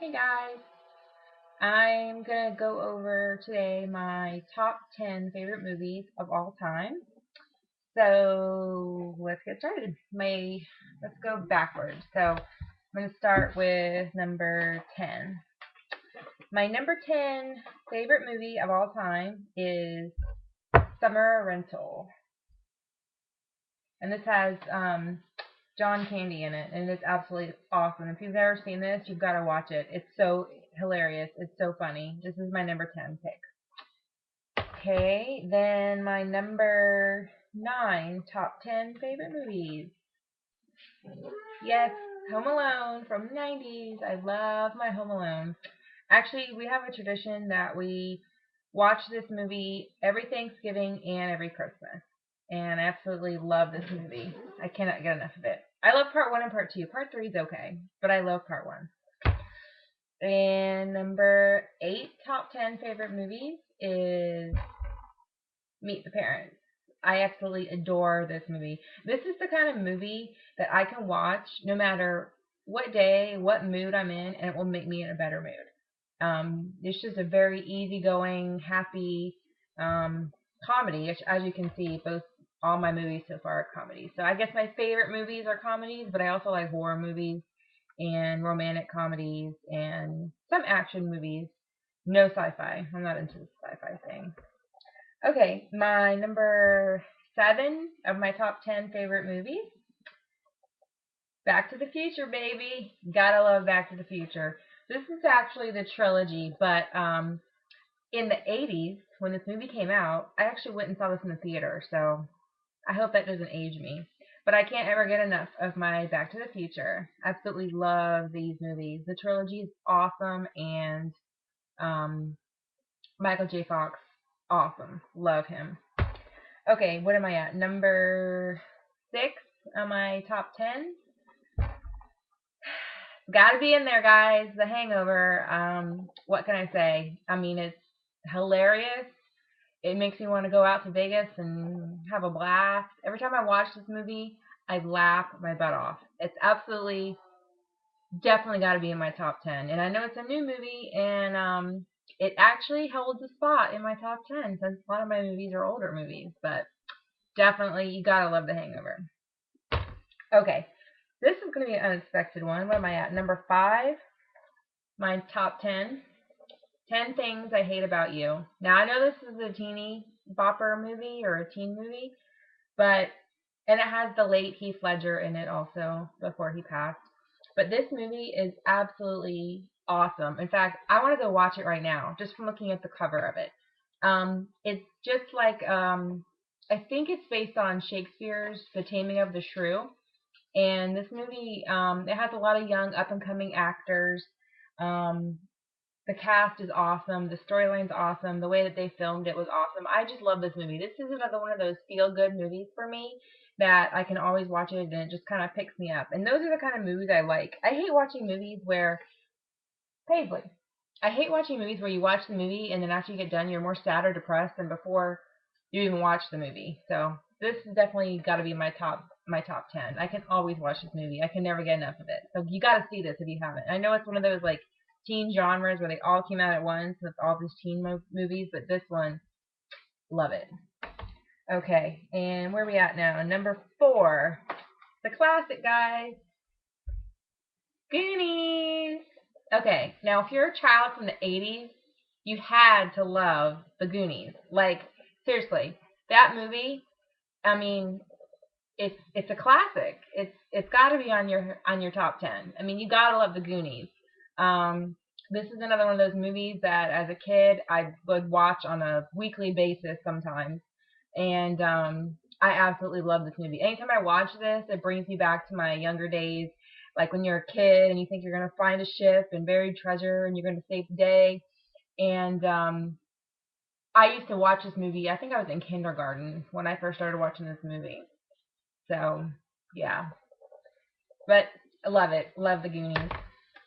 Hey guys, I'm gonna go over today my top 10 favorite movies of all time. So let's get started. Let's go backwards. So I'm gonna start with number 10. My number 10 favorite movie of all time is Summer Rental, and this has John Candy in it, and it's absolutely awesome. If you've never seen this, you've got to watch it. It's so hilarious. It's so funny. This is my number 10 pick. Okay, then my number 9 top 10 favorite movies. Yes, Home Alone from the 90s. I love my Home Alone. Actually, we have a tradition that we watch this movie every Thanksgiving and every Christmas. And I absolutely love this movie. I cannot get enough of it. I love part 1 and part 2. Part 3 is okay, but I love part 1. And number 8 top 10 favorite movies is Meet the Parents. I absolutely adore this movie. This is the kind of movie that I can watch no matter what day, what mood I'm in, and it will make me in a better mood. It's just a very easygoing, happy comedy. As you can see, both all my movies so far are comedies. So I guess my favorite movies are comedies, but I also like horror movies and romantic comedies and some action movies. No sci-fi. I'm not into the sci-fi thing. Okay, my number 7 of my top 10 favorite movies. Back to the Future, baby. Gotta love Back to the Future. This is actually the trilogy, but in the 80s, when this movie came out, I actually went and saw this in the theater, so I hope that doesn't age me. But I can't ever get enough of my Back to the Future. Absolutely love these movies. The trilogy is awesome, and um, Michael J. Fox, awesome. Love him. Okay, what am I at? Number 6 on my top 10. Gotta be in there, guys. The Hangover. What can I say? I mean, it's hilarious. It makes me want to go out to Vegas and have a blast. Every time I watch this movie, I laugh my butt off. It's absolutely, definitely got to be in my top 10. And I know it's a new movie, and it actually holds a spot in my top 10 since a lot of my movies are older movies. But definitely, you gotta love The Hangover. Okay, this is going to be an unexpected one. What am I at? Number 5, my top 10. 10 things I hate about you. Now, I know this is a teeny bopper movie or a teen movie, but, and it has the late Heath Ledger in it also before he passed. But this movie is absolutely awesome. In fact, I want to go watch it right now just from looking at the cover of it. It's just like, I think it's based on Shakespeare's The Taming of the Shrew. And this movie, it has a lot of young up and coming actors. Um, the cast is awesome. The storyline's awesome. The way that they filmed it was awesome. I just love this movie. This is another one of those feel good movies for me that I can always watch it and it just kind of picks me up. And those are the kind of movies I like. I hate watching movies where Paisley. I hate watching movies where you watch the movie and then after you get done you're more sad or depressed than before you even watch the movie. So this has definitely got to be my top 10. I can always watch this movie. I can never get enough of it. So you got to see this if you haven't. I know it's one of those like teen genres where they all came out at once with all these teen movies, but this one, love it. Okay, and where are we at now? Number 4, the classic, guys, Goonies. Okay, now if you're a child from the 80s, you had to love the Goonies. Like, seriously, that movie, I mean, it's a classic. It's got to be on your top 10. I mean, you got to love the Goonies. This is another one of those movies that as a kid I would watch on a weekly basis sometimes. And I absolutely love this movie. Anytime I watch this, it brings me back to my younger days, like when you're a kid and you think you're gonna find a ship and buried treasure and you're gonna save the day. And I used to watch this movie. I think I was in kindergarten when I first started watching this movie. So yeah, but I love it. Love the Goonies.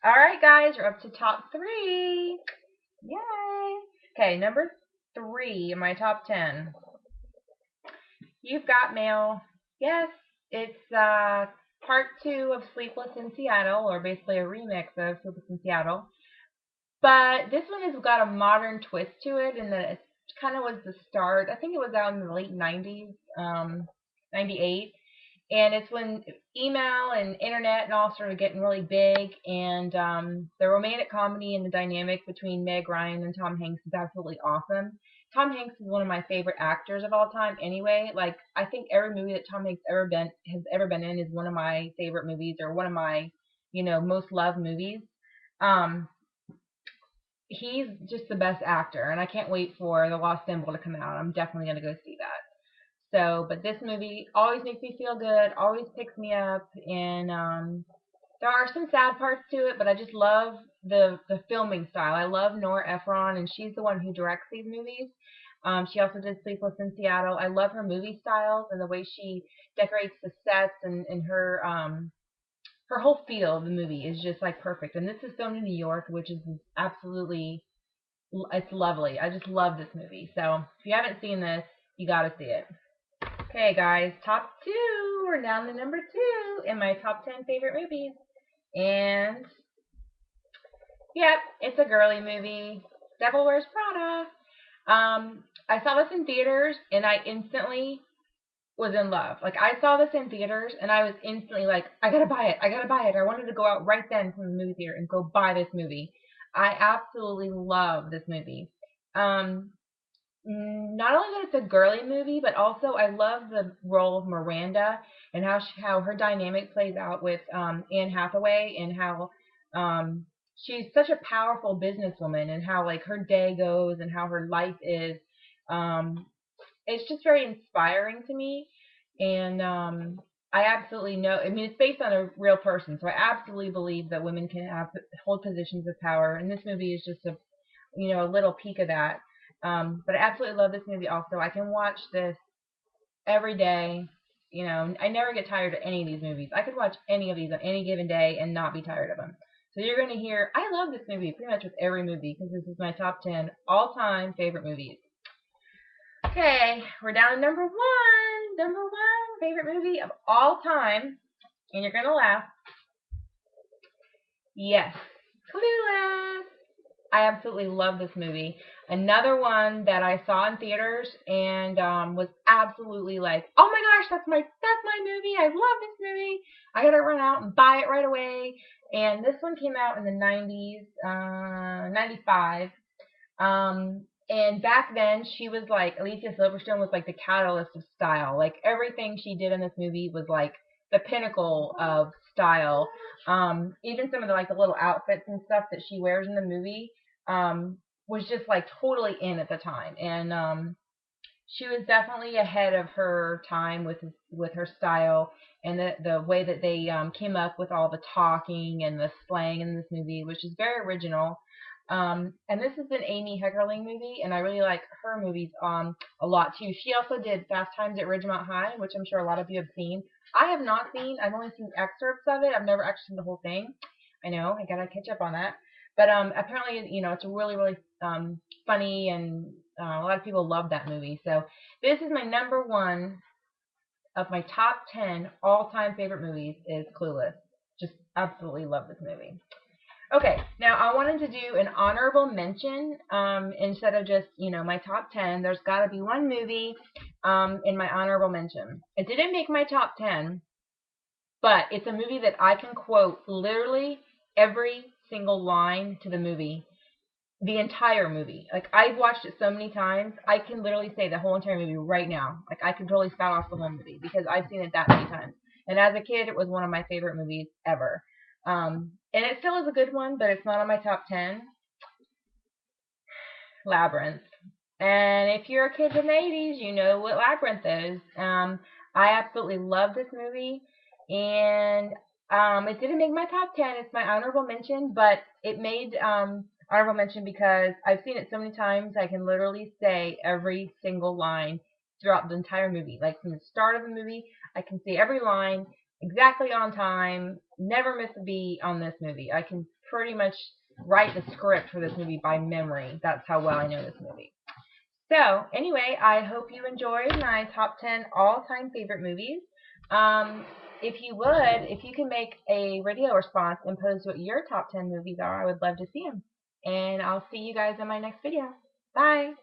All right, guys, we're up to top 3. Yay! Okay, number 3 in my top 10. You've Got Mail. Yes, it's part 2 of Sleepless in Seattle, or basically a remix of Sleepless in Seattle. But this one has got a modern twist to it, and that it kind of was the start. I think it was out in the late 90s, 98. And it's when email and internet and all started getting really big, and the romantic comedy and the dynamic between Meg Ryan and Tom Hanks is absolutely awesome. Tom Hanks is one of my favorite actors of all time. Anyway, like I think every movie that Tom Hanks ever been in is one of my favorite movies or one of my most loved movies. Um, he's just the best actor, and I can't wait for The Lost Symbol to come out. I'm definitely gonna go see that. So, but this movie always makes me feel good, always picks me up, and there are some sad parts to it, but I just love the filming style. I love Nora Ephron, and she's the one who directs these movies. She also did Sleepless in Seattle. I love her movie styles and the way she decorates the sets, and her whole feel of the movie is just like perfect. And this is filmed in New York, which is absolutely it's lovely. I just love this movie. So if you haven't seen this, you got to see it. Okay, guys, top two. We're down to number two in my top 10 favorite movies. And, yep, it's a girly movie. Devil Wears Prada. I saw this in theaters, and I instantly was in love. Like, I saw this in theaters, and I was instantly like, I gotta buy it. I gotta buy it. I wanted to go out right then from the movie theater and go buy this movie. I absolutely love this movie. Um, Not only that it's a girly movie, but also I love the role of Miranda and how her dynamic plays out with Anne Hathaway, and how she's such a powerful businesswoman, and how like her day goes and how her life is. Um, it's just very inspiring to me, and I absolutely know. I mean, it's based on a real person, so I absolutely believe that women can hold positions of power, and this movie is just a little peek of that. But I absolutely love this movie also. I can watch this every day. I never get tired of any of these movies. I could watch any of these on any given day and not be tired of them. So you're going to hear, I love this movie pretty much with every movie because this is my top 10 all-time favorite movies. Okay, we're down to number one. Number one favorite movie of all time. And you're going to laugh. Yes, Clueless. I absolutely love this movie. Another one that I saw in theaters and was absolutely like, oh my gosh, that's my movie. I love this movie. I gotta run out and buy it right away. And this one came out in the 90s, 95. And back then, she was like, Alicia Silverstone was like the catalyst of style. Like everything she did in this movie was like the pinnacle of style. Even some of the little outfits and stuff that she wears in the movie was just like totally in at the time. And she was definitely ahead of her time with her style, and the way that they came up with all the talking and the slang in this movie, which is very original. And this is an Amy Heckerling movie, and I really like her movies a lot too. She also did Fast Times at Ridgemont High, which I'm sure a lot of you have seen. I have not seen. I've only seen excerpts of it. I've never actually seen the whole thing. I know I gotta catch up on that. But apparently, it's a really, really funny, and a lot of people love that movie. So this is my number one of my top 10 all-time favorite movies is Clueless. Just absolutely love this movie. Okay, now I wanted to do an honorable mention instead of just, my top 10. There's got to be one movie in my honorable mention. It didn't make my top 10, but it's a movie that I can quote literally every single line to the movie, the entire movie. Like, I've watched it so many times, I can literally say the whole entire movie right now. Like, I can totally spout off the whole movie because I've seen it that many times. And as a kid, it was one of my favorite movies ever. And it still is a good one, but it's not on my top 10. Labyrinth. And if you're a kid in the 80s, you know what Labyrinth is. I absolutely love this movie. And it didn't make my top 10. It's my honorable mention, but it made honorable mention because I've seen it so many times I can literally say every single line throughout the entire movie. Like from the start of the movie, I can say every line exactly on time, never miss a beat on this movie. I can pretty much write the script for this movie by memory. That's how well I know this movie. So, anyway, I hope you enjoyed my top 10 all-time favorite movies. If you can make a video response and post what your top 10 movies are, I would love to see them. And I'll see you guys in my next video. Bye!